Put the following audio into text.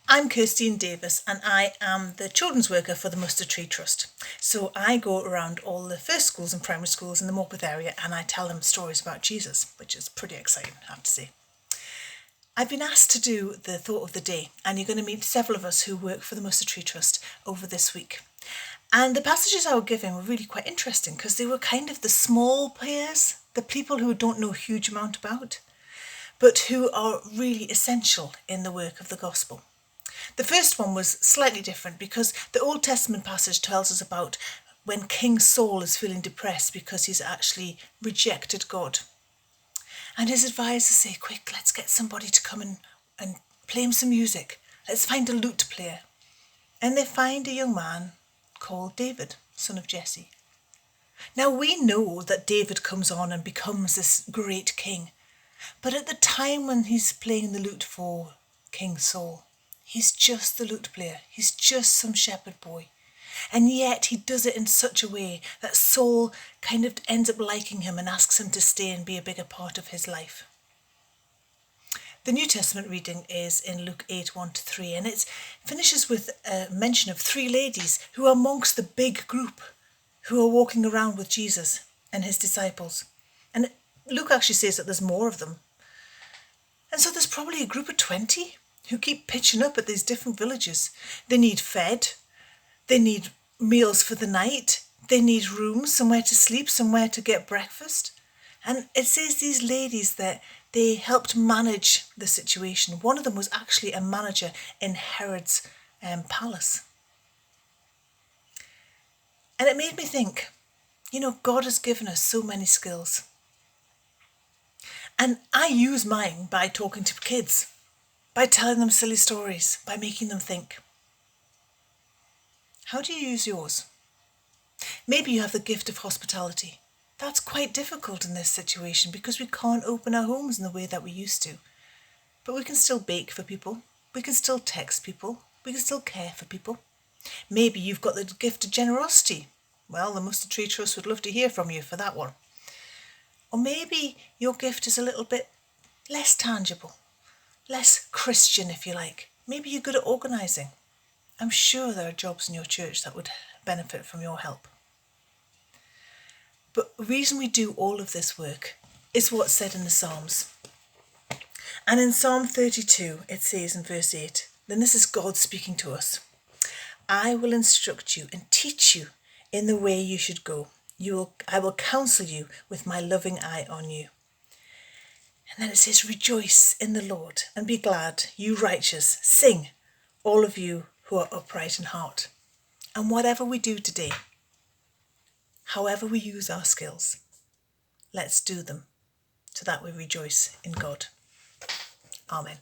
I'm Kirstine Davis and I am the children's worker for the Mustard Tree Trust. So I go around all the first schools and primary schools in the Morpeth area and I tell them stories about Jesus, which is pretty exciting, I have to say. I've been asked to do the thought of the day, and you're going to meet several of us who work for the Mustard Tree Trust over this week. And the passages I was giving were really quite interesting because they were kind of the small players, the people who don't know a huge amount about, but who are really essential in the work of the gospel. The first one was slightly different because the Old Testament passage tells us about when King Saul is feeling depressed because he's actually rejected God. And his advisors say, quick, let's get somebody to come and play him some music. Let's find a lute player. And they find a young man called David, son of Jesse. Now we know that David comes on and becomes this great king. But at the time when he's playing the lute for King Saul, he's just the lute player. He's just some shepherd boy. And yet he does it in such a way that Saul kind of ends up liking him and asks him to stay and be a bigger part of his life. The New Testament reading is in Luke 8, 1-3, and it finishes with a mention of three ladies who are amongst the big group who are walking around with Jesus and his disciples. And Luke actually says that there's more of them. And so there's probably a group of 20 who keep pitching up at these different villages. They need fed. They need meals for the night. They need rooms, somewhere to sleep, somewhere to get breakfast. And it says these ladies that they helped manage the situation. One of them was actually a manager in Herod's palace. And it made me think, God has given us so many skills. And I use mine by talking to kids, by telling them silly stories, by making them think. How do you use yours? Maybe you have the gift of hospitality. That's quite difficult in this situation because we can't open our homes in the way that we used to. But we can still bake for people. We can still text people. We can still care for people. Maybe you've got the gift of generosity. Well, the Mustard Tree Trust would love to hear from you for that one. Or maybe your gift is a little bit less tangible, less Christian, if you like. Maybe you're good at organising. I'm sure there are jobs in your church that would benefit from your help. But the reason we do all of this work is what's said in the Psalms. And in Psalm 32, it says in verse 8, then this is God speaking to us. I will instruct you and teach you in the way you should go. I will counsel you with my loving eye on you. And then it says, rejoice in the Lord and be glad, you righteous. Sing, all of you who are upright in heart. And whatever we do today, however we use our skills, let's do them so that we rejoice in God. Amen.